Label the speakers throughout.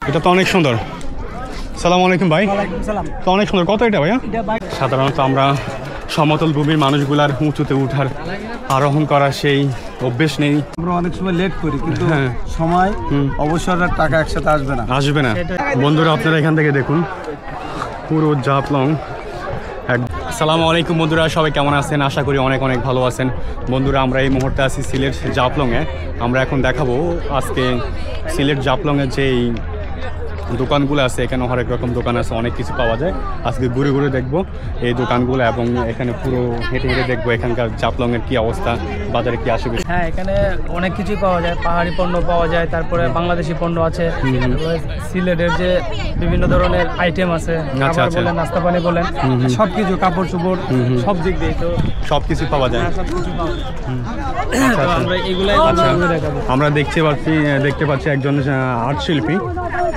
Speaker 1: এটা তো অনেক সুন্দর। সালাম আলাইকুম ভাই। তো অনেক সুন্দর। কত এটা ভাইয়া? সাধারণত আমরা সমতল ভূমির মানুষগুলার উঁচুতে উঠার আরোহণ করার সেই অভ্যেস নেই।
Speaker 2: আমরা অনেক সময় লেট করি, কিন্তু সময় অবসর আর টাকা একসাথে আসবে না।
Speaker 1: বন্ধুরা আপনারা এখান থেকে দেখুন পুরো জাফলং। আসসালামু আলাইকুম বন্ধুরা, সবাই কেমন আছেন? আশা করি অনেক অনেক ভালো আছেন। বন্ধুরা আমরা এই মুহূর্তে আছি সিলেট জাফলংয়ে। আমরা এখন দেখাবো আজকে সিলেট জাফলংয়ের যেই দোকানগুলো আছে, এখানে হরেক রকম দোকান আছে, অনেক কিছু পাওয়া যায়। আজকে ঘুরে ঘুরে দেখবো এই দোকানগুলো এবং এখানে পুরো হেঁটে হেঁটে দেখবো এখানকার জাফলংয়ের কি অবস্থা, বাজারে কি আসবে।
Speaker 3: হ্যাঁ, এখানে অনেক কিছুই পাওয়া যায়, পাহাড়ি পণ্য পাওয়া যায়, তারপরে বাংলাদেশি পণ্য আছে, সিলেটের যে বিভিন্ন ধরনের আইটেম আছে, খাবার বলেন, নাস্তা পানি বলেন, সবকিছু, কাপড় চোপড়, সব দিক দিয়ে তো
Speaker 1: সবকিছু পাওয়া যায়।
Speaker 3: আমরা এগুলাই দেখাবো।
Speaker 1: আমরা দেখতে পাচ্ছি একজন আর্ট শিল্পী,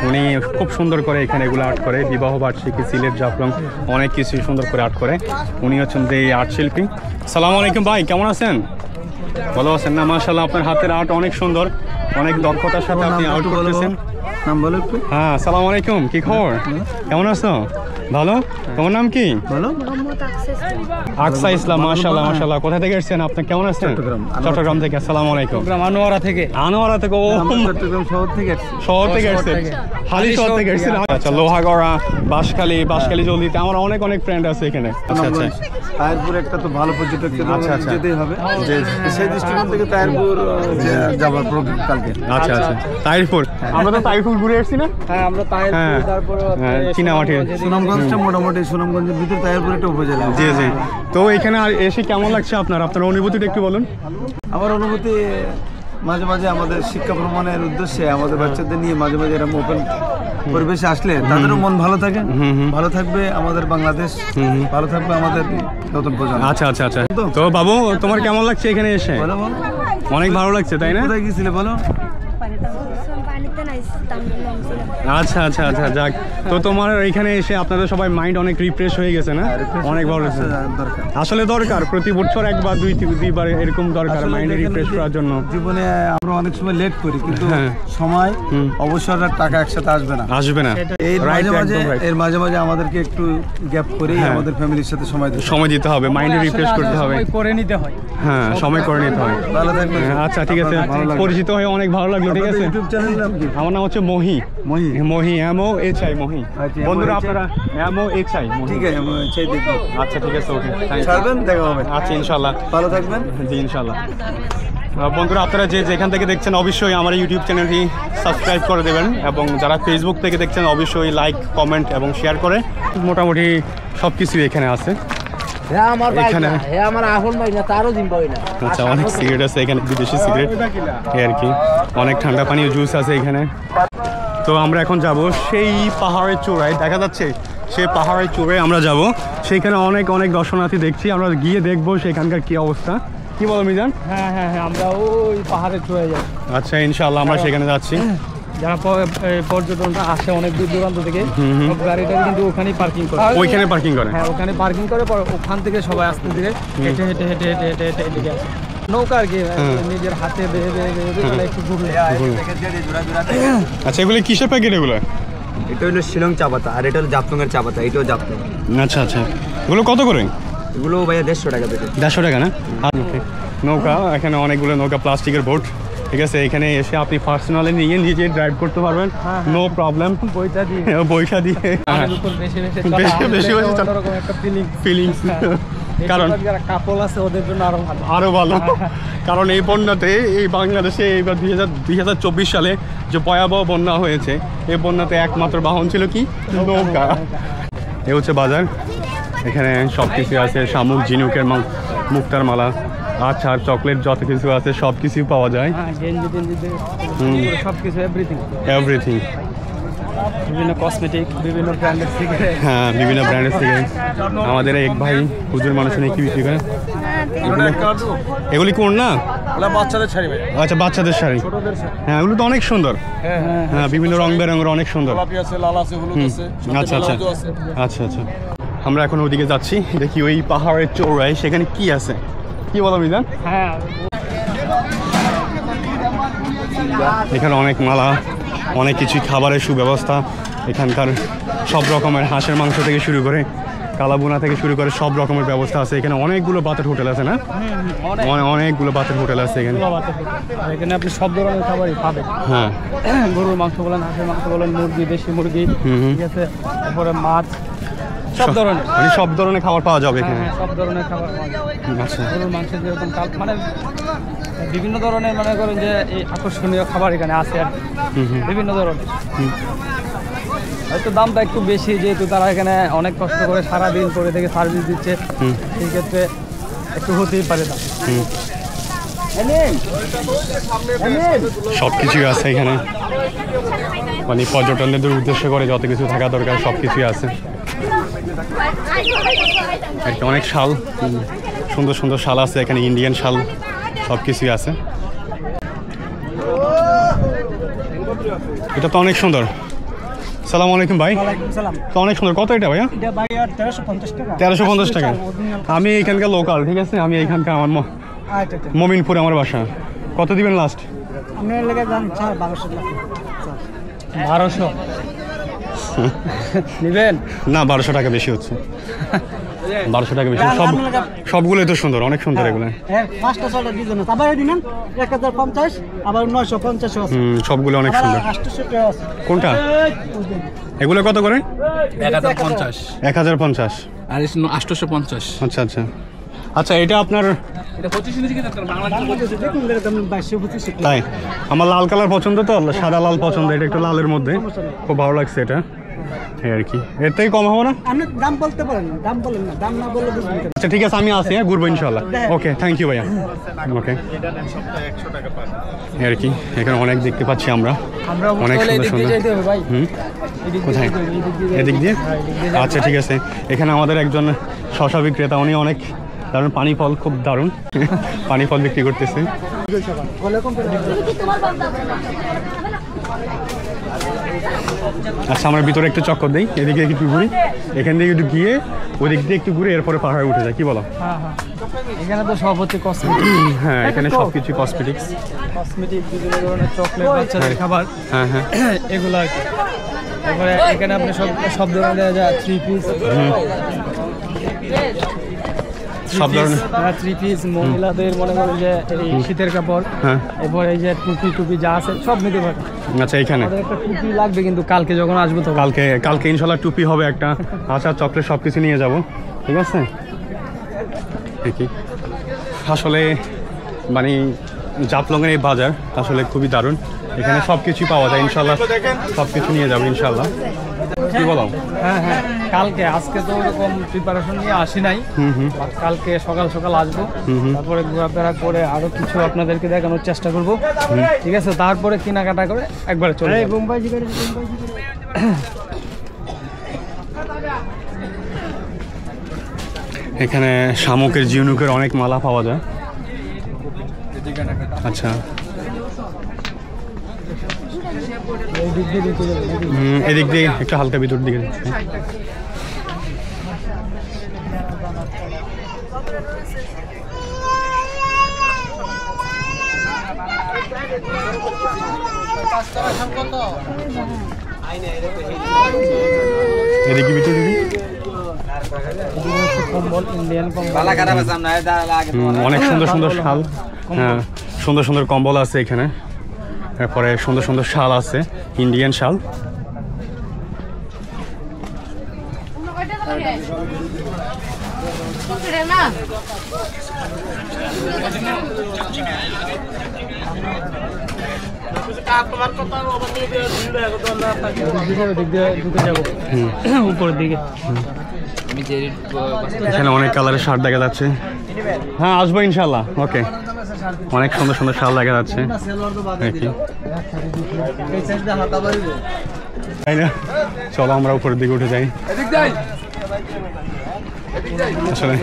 Speaker 1: উনি খুব সুন্দর করে এখানে এগুলো আর্ট করে। বিবাহ বার্ষিকী সিলেট জাফলং অনেক কিছু সুন্দর করে আর্ট করে। উনি হচ্ছেন এই আর্ট শিল্পী। সালাম আলাইকুম ভাই, কেমন আছেন? ভালো আছেন না? মাশাআল্লাহ, আপনার হাতের আর্ট অনেক সুন্দর, অনেক দক্ষতার সাথে আপনি আর্ট করতেছেন। হ্যাঁ, সালাম আলাইকুম, কি খবর? কেমন আছো? ভালো। তোমার নাম কি? আকসা ইসলাম। মাশাআল্লাহ মাশাআল্লাহ। কোথা থেকে এসেছেন আপনি? কেমন আছেন? চট্টগ্রাম থেকে। আসসালামু আলাইকুম।
Speaker 3: আনোয়ারা থেকে।
Speaker 1: ও
Speaker 2: চট্টগ্রাম শহর থেকে
Speaker 1: এসেছেন। হালি শহর থেকে এসেছেন। আচ্ছা, লোহাগড়া, বাঁশখালী জলদিতে আমার অনেক অনেক ফ্রেন্ড আছে এখানে। আচ্ছা আচ্ছা।
Speaker 2: তাহিরপুর একটা তো ভালো পর্যটক কেন্দ্র, যেতেই হবে। সেই দৃষ্টিকোণ থেকে তাহিরপুর যাবার কালকে।
Speaker 1: আচ্ছা আচ্ছা। তাহিরপুর, আমরা তো তাহিরপুর ঘুরে এসেছি না?
Speaker 3: হ্যাঁ, আমরা তাহিরপুর, তারপর
Speaker 1: চীনামাটি,
Speaker 2: সুনামগঞ্জটা মোটামুটি সুনামগঞ্জের ভিতর তাহিরপুর একটা উপজেলা।
Speaker 1: জি জি। তো এখানে এসে কেমন লাগছে আপনার অনুভূতিটা একটু বলুন।
Speaker 2: আমার অনুভূতি, মাঝে মাঝে আমাদের শিক্ষা ভ্রমণের উদ্দেশ্যে আমাদের বাচ্চাদের নিয়ে মাঝে মাঝে এরকম ওপেন পরিবেশে আসলে তাদেরও মন ভালো থাকে, ভালো থাকবে আমাদের বাংলাদেশ, ভালো থাকবে আমাদের নতুন প্রজন্ম।
Speaker 1: আচ্ছা আচ্ছা আচ্ছা। তো বাবু, তোমার কেমন লাগছে এখানে এসে? অনেক ভালো লাগছে, তাই না?
Speaker 2: কোথায় গিয়েছিলে বলো?
Speaker 1: আচ্ছা আচ্ছা আচ্ছা, যাক। তো তোমার এখানে এসে আপনাদের সবাই মাইন্ড অনেক রিফ্রেশ হয়ে গেছে না? অনেক ভালো লাগছে। আসলে দরকার, প্রতি বছর একবার দুইবার এরকম দরকার মাইন্ড রিফ্রেশ করার জন্য।
Speaker 2: জীবনে আমরা অনেক সময় লেট করি, কিন্তু সময় অবসর আর টাকা একসাথে আসবে না। এর মাঝে মাঝে আমাদেরকে একটু গ্যাপ করে আমাদের ফ্যামিলির সাথে সময় দিতে হবে, মাইন্ড রিফ্রেশ করতে হবে,
Speaker 3: করে নিতে হয়।
Speaker 1: হ্যাঁ, সময় করে নিতে হয়।
Speaker 2: ভালো থাকবেন।
Speaker 1: আচ্ছা ঠিক আছে, পরিচিত হয়ে অনেক ভালো লাগলো। ঠিক আছে,
Speaker 2: ইউটিউব চ্যানেল নাম কি?
Speaker 1: আমার নাম হচ্ছে মহি। MOHI। বন্ধুরা আপনারা MOHI।
Speaker 2: ঠিক আছে, চাই দেখো।
Speaker 1: আচ্ছা ঠিক আছে, ওকে,
Speaker 2: ছাড়বেন, দেখা হবে।
Speaker 1: আচ্ছা ইনশাআল্লাহ,
Speaker 2: ভালো থাকবেন।
Speaker 1: জি ইনশাআল্লাহ। বন্ধুরা আপনারা যেখান থেকে দেখছেন অবশ্যই আমার ইউটিউব চ্যানেলটি সাবস্ক্রাইব করে দেবেন, এবং যারা ফেসবুক থেকে দেখছেন অবশ্যই লাইক, কমেন্ট এবং শেয়ার করে। মোটামুটি সব কিছুই এখানে আছে। আচ্ছা, অনেক সিগারেট আছে এখানে, বিদেশি সিগারেট আর কি, অনেক ঠান্ডা পানীয় জুস আছে এখানে। তো আমরা এখন যাব সেই পাহাড়ের চূড়ায়, দেখা যাচ্ছে সেই পাহাড়ের চূড়ায় আমরা যাব। সেইখানে অনেক অনেক দর্শনার্থী দেখছি, আমরা গিয়ে দেখবো সেখানকার কি অবস্থা। কি বলো মিজান?
Speaker 3: হ্যাঁ হ্যাঁ হ্যাঁ, আমরা ওই পাহাড়ের চূড়ায় যাই।
Speaker 1: আচ্ছা, ইনশাআল্লাহ আমরা সেখানে যাচ্ছি।
Speaker 3: যারা পর্যটনটা আসে অনেক দূর দূরান্ত থেকে, গাড়িটা কিন্তু ওখানেই পার্কিং করে।
Speaker 1: ওইখানে পার্কিং করে?
Speaker 3: হ্যাঁ, ওখানে পার্কিং করে, পর ওখান থেকে সবাই আস্তে ধীরে হেঁটে হেঁটে হেঁটে হেঁটে হেঁটে হেঁটে এদিকে আসে। নৌকা আর কি, নিজের হাতে একটু ঘুরলে।
Speaker 1: আচ্ছা, এগুলো কিসের প্যাকেট এগুলো?
Speaker 2: এটা হলো শিলং চা পাতা, আর এটা হলো জাফলংয়ের চা পাতা, এটাও জাফলং।
Speaker 1: আচ্ছা আচ্ছা, এগুলো কত করে?
Speaker 2: এগুলো ভাইয়া 150 টাকা থেকে।
Speaker 1: 150 টাকা না? নৌকা, এখানে অনেকগুলো নৌকা, প্লাস্টিকের বোট। ঠিক আছে, এখানে এসে আপনি পার্সোনালি নিয়ে নিজে ড্রাইভ করতে পারবেন, নো প্রবলেম। বইটা দিয়ে বেশি একটা ফিলিংস। কারণ
Speaker 3: যারা কাপল আছে ওদের জন্য
Speaker 1: আরো ভালো। কারণ এই বন্যাতে, এই বাংলাদেশে এইবার 2024 সালে যে ভয়াবহ বন্যা হয়েছে, এই বন্যাতে একমাত্র বাহন ছিল কি? নৌকা। এ হচ্ছে বাজার, এখানে সব কিছু আছে, শামুক, ঝিনুকের মুক্তার মালা, আচার, চকলেট, যত কিছু আছে সব কিছুই পাওয়া যায়।
Speaker 3: সবকিছু,
Speaker 1: এভরিথিং।
Speaker 3: বিভিন্ন কসমেটিক, বিভিন্ন ব্র্যান্ডের সিগারেট।
Speaker 1: হ্যাঁ, বিভিন্ন ব্র্যান্ডের সিগারেট। আমাদের এক ভাই হুজুর মানুষ নিয়ে কি বিক্রি করে? এগুলি কোন না?
Speaker 3: বাচ্চাদের শাড়ি।
Speaker 1: আচ্ছা, বাচ্চাদের শাড়ি। হ্যাঁ, এগুলো তো অনেক সুন্দর। হ্যাঁ, বিভিন্ন রং বেরঙের, অনেক সুন্দর। আচ্ছা আচ্ছা আচ্ছা আচ্ছা। আমরা এখন ওদিকে যাচ্ছি, দেখি ওই পাহাড়ের চূড়ায় সেখানে কি আছে। কি বলো মিজান?
Speaker 3: হ্যাঁ,
Speaker 1: এখানে অনেক মালা, অনেক কিছুই খাবারের সুব্যবস্থা এখানকার, সব রকমের হাঁসের মাংস থেকে শুরু করে কালাবোনা থেকে শুরু করে সব রকমের ব্যবস্থা আছে এখানে। অনেকগুলো বাতের হোটেল আছে না? অনেকগুলো বাতের হোটেল আছে এখানে।
Speaker 3: এখানে আপনি সব ধরনের খাবারই পাবেন।
Speaker 1: হ্যাঁ,
Speaker 3: গরুর মাংস বলেন, হাঁসের মাংস বলেন, মুরগি, দেশি মুরগি, ঠিক আছে, তারপরে মাছ, সব ধরনের,
Speaker 1: মানে সব ধরনের খাবার পাওয়া যাবে এখানে।
Speaker 3: হ্যাঁ, সব ধরনের খাবার পাওয়া যাবে।
Speaker 1: আচ্ছা,
Speaker 3: গরুর মাংস যেরকম মানে বিভিন্ন ধরনের মনে করেন যে এই আকর্ষণীয় খাবার এখানে আছে আর কি, বিভিন্ন ধরনের। হয়তো দামটা একটু বেশি, যেহেতু তারা এখানে অনেক কষ্ট করে সারাদিন করে থেকে সার্ভিস দিচ্ছে, সেই ক্ষেত্রে একটু হতেই পারে দাম।
Speaker 1: সব কিছুই আছে এখানে, মানে পর্যটনদের উদ্দেশ্য করে যত কিছু থাকা দরকার সব কিছুই আছে। একটা অনেক শাল, সুন্দর সুন্দর শাল আছে এখানে, ইন্ডিয়ান শাল সব কিছুই আছে। এটা তো অনেক সুন্দর। সালাম আলাইকুম ভাই, তো অনেক সুন্দর। কত এটা ভাইয়া? 1350 টাকা। আমি এখানকার লোকাল, ঠিক আছে, আমি এখানকার, আমার মমিনপুর আমার বাসা। কত দিবেন লাস্ট?
Speaker 3: 1200 নিবেন?
Speaker 1: না, 1200 টাকা বেশি হচ্ছে। 1200 টাকা বেশি। সবগুলোই তো সুন্দর, অনেক সুন্দর এগুলো। সবগুলো অনেক সুন্দর। কোনটা? এগুলো কত করে?
Speaker 3: 1050।
Speaker 1: 1050
Speaker 3: আর 850।
Speaker 1: আচ্ছা আচ্ছা আচ্ছা, এটা আপনার তাই? আমার লাল কালার পছন্দ, তো সাদা লাল পছন্দ। এটা একটু লালের মধ্যে, খুব ভালো লাগছে এটা, এই আর কি। এর থেকে কম হবে না?
Speaker 4: আপনি দাম বলতে পারেন, দাম বলেন না, দাম না বললে বুঝবেন না।
Speaker 1: আচ্ছা ঠিক আছে, আমি আসি, হ্যাঁ, ঘুরবো ইনশাল্লাহ। ওকে, থ্যাংক ইউ ভাইয়া। ওকে, এই আর কি। এখানে অনেক দেখতে পাচ্ছি আমরা, অনেক সুন্দর সুন্দর। কোথায়? এদিক দিয়ে? আচ্ছা ঠিক আছে। এখানে আমাদের একজন শশা বিক্রেতা, উনি অনেক দারুণ পানি ফল, খুব দারুণ পানি ফল বিক্রি করতেছে। আচ্ছা, আমরা ভিতরে একটু চক্কর দিই, এদিকে একটু ঘুরি, এখান থেকে একটু গিয়ে ওদিক দিয়ে একটু ঘুরে এরপরে পাহাড়ে উঠে যায়, কি বলো?
Speaker 3: এখানে তো সব হচ্ছে কসমেটিক।
Speaker 1: হ্যাঁ, এখানে সব কিছু কসমেটিক্স,
Speaker 3: বিভিন্ন ধরনের চকলেট, বাচ্চাদের খাবার,
Speaker 1: হ্যাঁ হ্যাঁ,
Speaker 3: এগুলো আর কি। তারপরে এখানে আপনি সব ধরনের থ্রি পিস,
Speaker 1: সব ধরনের
Speaker 3: থ্রি পিস, মহিলাদের মনে করেন যে এই শীতের কাপড়, এরপর এই যে টুপি যা আছে সব নিতে পারবেন।
Speaker 1: আচ্ছা, এখানে
Speaker 3: আমাদের একটা টুপি লাগবে, কিন্তু কালকে যখন আসবো তো
Speaker 1: কালকে ইনশাল্লাহ টুপি হবে একটা, আচার, চকলেট সব কিছু নিয়ে যাব, ঠিক আছে? ঠিকই। আসলে মানে জাফলংয়ের এই বাজার আসলে খুবই দারুণ, এখানে সব কিছুই পাওয়া যায়। ইনশাল্লাহ সব কিছু নিয়ে যাবো ইনশাল্লাহ, কি বলো?
Speaker 3: হ্যাঁ হ্যাঁ, কালকে, আজকে তো ওরকম প্রিপারেশন নিয়ে আসি নাই, কালকে সকাল সকাল আসবো, তারপরে ঘোরাফেরা করে আরো কিছু আপনাদেরকে দেখানোর চেষ্টা করব, ঠিক আছে? তারপরে কেনাকাটা করে একবারে চলে যাবো।
Speaker 1: এখানে শামুকের, জিনুকের অনেক মালা পাওয়া যায়। আচ্ছা, এদিক দিয়ে একটু হালকা ভিতর দিকে যাচ্ছে। এদিকে ভিতর দিকে
Speaker 3: কম্বল, ইন্ডিয়ান কম্বল,
Speaker 1: অনেক সুন্দর সুন্দর শাল, হ্যাঁ, সুন্দর সুন্দর কম্বল আছে এখানে। তারপরে সুন্দর সুন্দর শাল আছে, ইন্ডিয়ান শাল।
Speaker 3: উপরের দিকে
Speaker 1: এখানে অনেক কালারের শার্ট দেখা যাচ্ছে। হ্যাঁ, আসবো ইনশাল্লাহ। ওকে, অনেক সুন্দর সুন্দর শাল দেখা যাচ্ছে, তাই না? চলো আমরা উপরের দিকে উঠে যাই। আসলে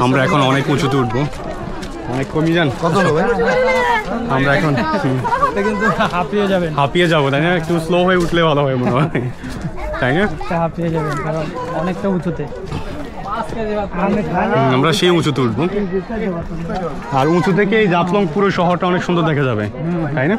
Speaker 1: আমরা এখন অনেক উঁচুতে উঠবো, অনেক কমই যান। কত হবে? আমরা এখন
Speaker 3: কিন্তু
Speaker 1: হাঁপিয়ে যাবো, তাই না? একটু স্লো হয়ে উঠলে ভালো হয় মনে হয়, তাই না?
Speaker 3: হাঁপিয়ে যাবেন, কারণ অনেকটা উঁচুতে।
Speaker 1: আমরা সেই উঁচুতে উঠবো, আর উঁচু থেকে এই জাফলং পুরো শহরটা অনেক সুন্দর দেখা যাবে, তাই না?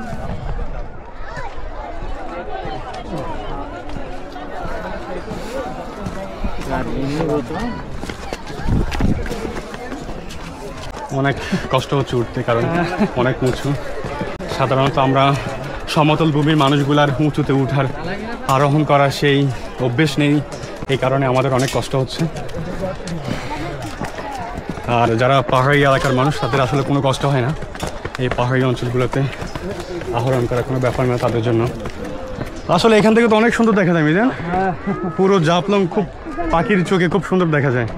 Speaker 1: অনেক কষ্ট হচ্ছে উঠতে, কারণ অনেক উঁচু। সাধারণত আমরা সমতল ভূমির মানুষগুলার উঁচুতে উঠার আরোহণ করার সেই অভ্যেস নেই, এই কারণে আমাদের অনেক কষ্ট হচ্ছে। আর যারা পাহাড়ি এলাকার মানুষ, তাদের আসলে কোনো কষ্ট হয় না এই পাহাড়ি অঞ্চলগুলোতে আরোহণ করা, কোনো ব্যাপার না তাদের জন্য। আসলে এখান থেকে তো অনেক সুন্দর দেখা যায় মিজান, পুরো জাফলং খুব পাখির চোখে খুব সুন্দর দেখা যায়।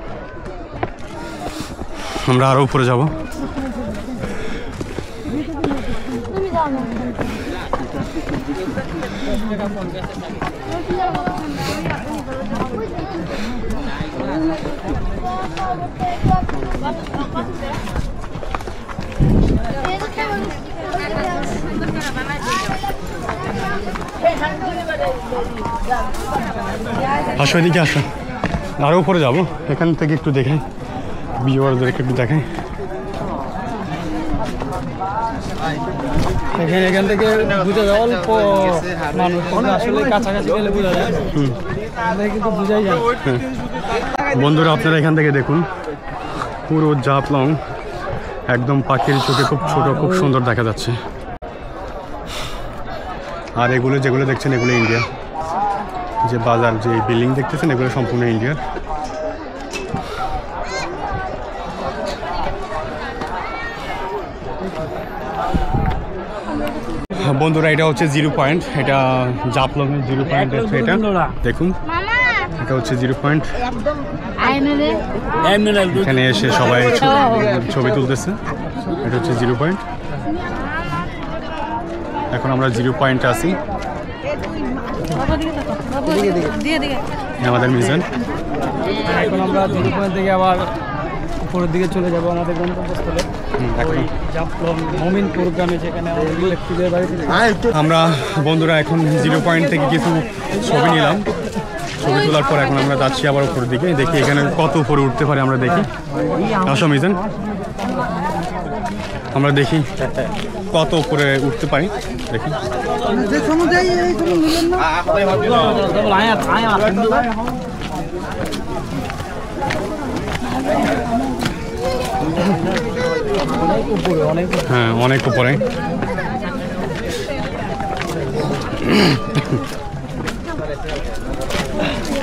Speaker 1: আমরা আরো উপরে যাব। আসো এদিকে আসো, আরো উপরে যাবো। এখান থেকে একটু দেখাই, ভিউয়ারদেরকে একটু দেখাই।
Speaker 3: এখান থেকে বুঝা যায় অল্প মানুষ, আসলে কাছাকাছি গেলে বোঝা যায়, কিন্তু বুঝাই যায়।
Speaker 1: বন্ধুরা আপনারা এখান থেকে দেখুন, পুরো জাফলং একদম পাখির চোখে খুব ছোট, খুব সুন্দর দেখা যাচ্ছে। আর এগুলো যেগুলো দেখছেন এগুলো ইন্ডিয়া, যে বাজার যে বিল্ডিং দেখতেছেন এগুলো সম্পূর্ণ ইন্ডিয়ার। বন্ধুরা এটা হচ্ছে 0 পয়েন্ট, এটা জাফলং এর 0 পয়েন্ট হচ্ছে এটা, দেখুন এটা হচ্ছে 0 পয়েন্ট। এখানে এসে সবাই ছবি তুলতেছে, এটা হচ্ছে 0 পয়েন্ট। এখন আমরা 0 পয়েন্টে আছি, আমাদের মিশন।
Speaker 3: এখন আমরা 0 পয়েন্ট থেকে আবার উপরের দিকে চলে যাব আমাদের গন্তব্যস্থলে, জাফলং মমিনপুর গ্রামে, যেখানে আমাদের ইলেকট্রিকের বাড়ি।
Speaker 1: আমরা বন্ধুরা এখন 0 পয়েন্ট থেকে কিছু ছবি নিলাম, ছবি তোলার পর এখন আমরা যাচ্ছি আবার উপরের দিকে, দেখি এখানে কত উপরে উঠতে পারে আমরা দেখি। আসো মিজান, আমরা দেখি কত উপরে উঠতে পারি, দেখি। হ্যাঁ অনেক উপরে।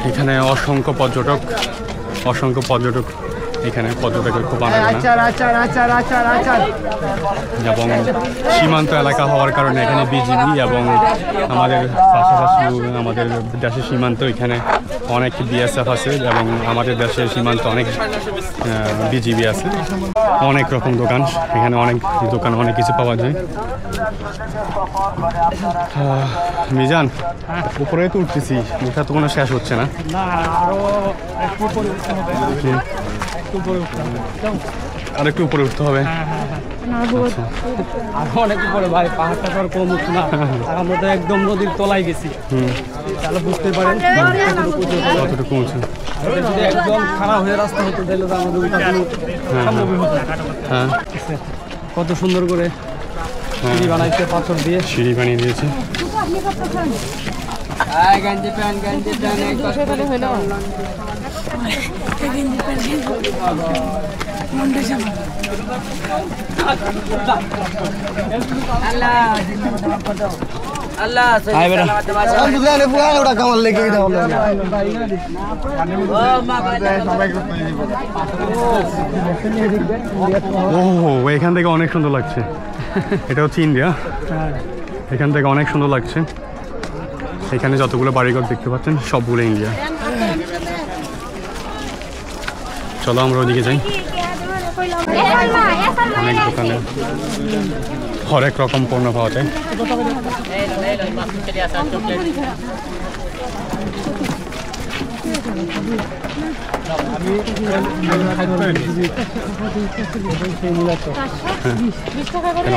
Speaker 1: এখানে অসংখ্য পর্যটক এখানে পর্যটকের খুব আনাগোনা, এবং সীমান্ত এলাকা হওয়ার কারণে এখানে বিজিবি এবং আমাদের পাশাপাশি আমাদের দেশের সীমান্ত, এখানে অনেক বিএসএফ আছে এবং আমাদের দেশের সীমান্ত অনেক বিজিবি আছে। অনেক রকম দোকান, এখানে অনেক দোকান, অনেক কিছু পাওয়া যায়। মিজান উপরে তো উঠতেছি, এটা তো কোনো শেষ হচ্ছে না। আর একটু উপরে উঠতে হবে,
Speaker 3: আরো অনেক উপরে ভাই, পাহাড়টা তো আর কম উঠছে না, আমরা তো একদম নদীর তলায় গেছি, তাহলে বুঝতে পারেন
Speaker 1: কতটুকু উঁচু।
Speaker 3: যদি একদম খারাপ হয়ে রাস্তা হতে তাহলে তো আমাদের ওইটা কোনো সম্ভবই হতো না।
Speaker 1: হ্যাঁ
Speaker 3: কত সুন্দর করে সিঁড়ি বানাইছে, পাথর দিয়ে
Speaker 1: সিঁড়ি বানিয়ে দিয়েছে। ও এখান থেকে অনেক সুন্দর লাগছে, এটা হচ্ছে ইন্ডিয়া, এখান থেকে অনেক সুন্দর লাগছে। এখানে যতগুলো বাড়িঘর দেখতে পাচ্ছেন সবগুলো ইন্ডিয়া। চলো আমরা ওদিকে যাই। অনেক দোকানে হরেক রকম পণ্য পাওয়া যায়।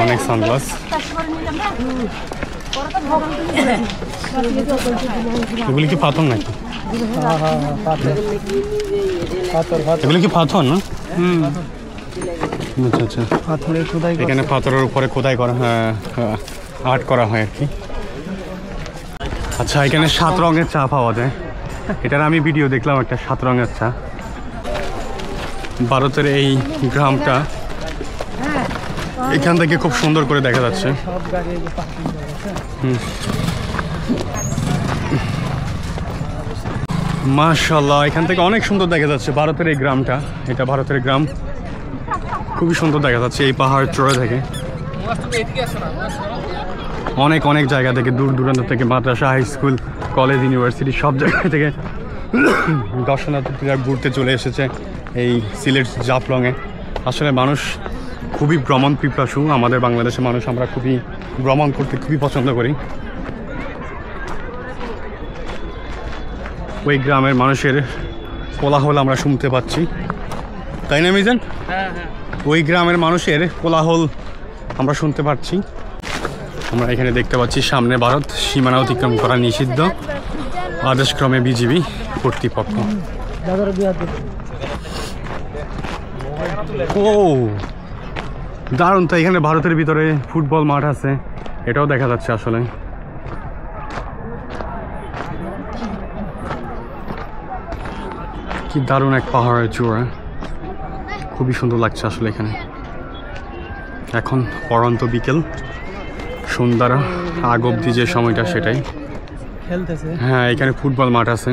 Speaker 1: অনেক সানগ্লাস, এগুলি কি পাথর নাকি?
Speaker 3: পাথর
Speaker 1: এগুলি কি পাথর না? আচ্ছা আচ্ছা,
Speaker 3: পাথরের খোদাই
Speaker 1: এখানে পাথরের উপরে খোদাই করা, হ্যাঁ আর্ট করা হয় আর কি। আচ্ছা, এখানে 7 রঙের চা পাওয়া যায়। এটার আমি ভিডিও দেখলাম, একটা 7 রঙের চা। ভারতের এই গ্রামটা এখান থেকে খুব সুন্দর করে দেখা যাচ্ছে।
Speaker 3: সব গাড়ি পার্কিং করা আছে।
Speaker 1: মাশাআল্লাহ, এখান থেকে অনেক সুন্দর দেখা যাচ্ছে ভারতের এই গ্রামটা। এটা ভারতের গ্রাম, খুবই সুন্দর দেখা যাচ্ছে এই পাহাড় চূড়া থেকে। অনেক অনেক জায়গা থেকে, দূর দূরান্ত থেকে, মাদ্রাসা, হাই স্কুল, কলেজ, ইউনিভার্সিটি, সব জায়গা থেকে দর্শনার্থীরা ঘুরতে চলে এসেছে এই সিলেট জাফলংয়ে। আসলে মানুষ খুবই ভ্রমণ পিপাসু। আমাদের বাংলাদেশের মানুষ আমরা খুবই ভ্রমণ করতে খুবই পছন্দ করি। ওই গ্রামের মানুষের কোলাহল আমরা শুনতে পাচ্ছি, তাই না মিজান? ওই গ্রামের মানুষের কোলাহল আমরা শুনতে পাচ্ছি। আমরা এখানে দেখতে পাচ্ছি সামনে ভারত, সীমানা অতিক্রম করা নিষিদ্ধ, আদেশক্রমে বিজিবি কর্তৃপক্ষ। ও দারুণ! তো এখানে ভারতের ভিতরে ফুটবল মাঠ আছে, এটাও দেখা যাচ্ছে। আসলে কি দারুণ এক পাহাড়ের চূড়া, খুবই সুন্দর লাগছে আসলে এখানে। এখন পরন্ত বিকেল, সন্ধ্যার আগ অবধি যে সময়টা সেটাই।
Speaker 3: খেলতেছে,
Speaker 1: হ্যাঁ, এখানে ফুটবল মাঠ আছে।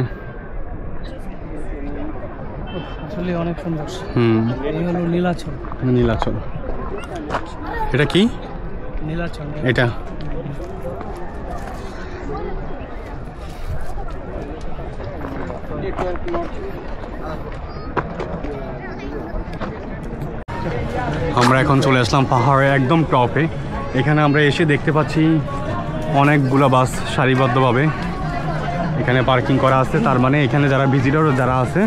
Speaker 3: আসলে অনেক সুন্দর। এই হলো নীলাচল।
Speaker 1: নীলাচল, এটা কি?
Speaker 3: নীলাচল
Speaker 1: এটা আমরা এখন চলে আসলাম পাহাড়ে একদম টপে। এখানে আমরা এসে দেখতে পাচ্ছি অনেকগুলো বাস সারিবদ্ধভাবে এখানে পার্কিং করা আছে। তার মানে এখানে যারা ভিজিটর যারা আছে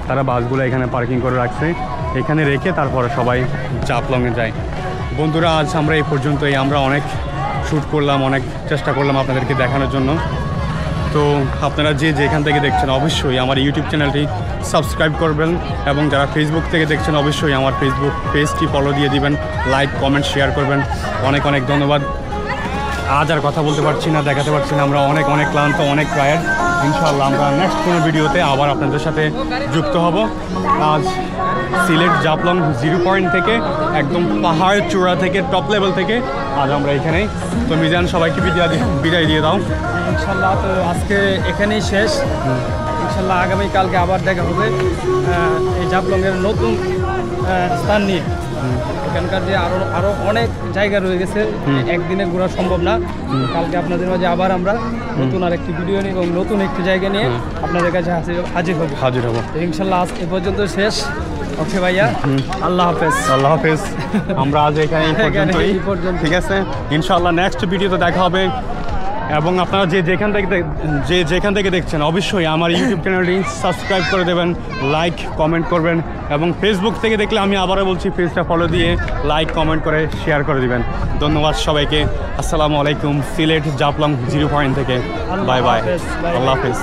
Speaker 1: তারা বাসগুলো এখানে পার্কিং করে রাখছে, এখানে রেখে তারপরে সবাই জাফলংয়ে যায়। বন্ধুরা, আজ আমরা এই পর্যন্তই। আমরা অনেক শ্যুট করলাম, অনেক চেষ্টা করলাম আপনাদেরকে দেখানোর জন্য। তো আপনারা যে যেখান থেকে দেখছেন অবশ্যই আমার ইউটিউব চ্যানেলটি সাবস্ক্রাইব করবেন, এবং যারা ফেসবুক থেকে দেখছেন অবশ্যই আমার ফেসবুক পেজটি ফলো দিয়ে দিবেন, লাইক কমেন্ট শেয়ার করবেন। অনেক অনেক ধন্যবাদ। আজ আর কথা বলতে পারছি না, দেখাতে পারছি না, আমরা অনেক অনেক ক্লান্ত, অনেক টায়ার্ড। ইনশাআল্লাহ আমরা নেক্সট কোনো ভিডিওতে আবার আপনাদের সাথে যুক্ত হব। আজ সিলেট জাফলং 0 পয়েন্ট থেকে, একদম পাহাড় চূড়া থেকে, টপ লেভেল থেকে আজ আমরা এখানেই। তো মিজান, সবাইকে বিদায় দিয়ে দাও।
Speaker 3: ইনশাল্লাহ তো আজকে এখানেই শেষ। ইনশাল্লাহ আগামীকালকে আবার দেখা হবে এই জাফলংয়ের নতুন স্থান নিয়ে। এখানকার যে আরো অনেক জায়গা রয়ে গেছে, একদিনে ঘোরা সম্ভব না। কালকে আপনাদের মাঝে আবার আমরা নতুন আরেকটি ভিডিও নিয়ে এবং নতুন একটি জায়গা নিয়ে আপনাদের কাছে হাজির হব। ইনশাল্লাহ আজ এ পর্যন্ত শেষ। ওকে ভাইয়া, আল্লাহ হাফেজ।
Speaker 1: আল্লাহ হাফেজ। আমরা আজ এখানে এই পর্যন্ত, ঠিক আছে? ইনশাআল্লাহ নেক্সট ভিডিওতে দেখা হবে। এবং আপনারা যে যেখান থেকে দেখছেন অবশ্যই আমার ইউটিউব চ্যানেলটি সাবস্ক্রাইব করে দেবেন, লাইক কমেন্ট করবেন, এবং ফেসবুক থেকে দেখলে আমি আবারও বলছি পেজটা ফলো দিয়ে লাইক কমেন্ট করে শেয়ার করে দিবেন। ধন্যবাদ সবাইকে। আসসালামু আলাইকুম। সিলেট জাফলং 0 পয়েন্ট থেকে বাই বাই, আল্লাহ হাফেজ।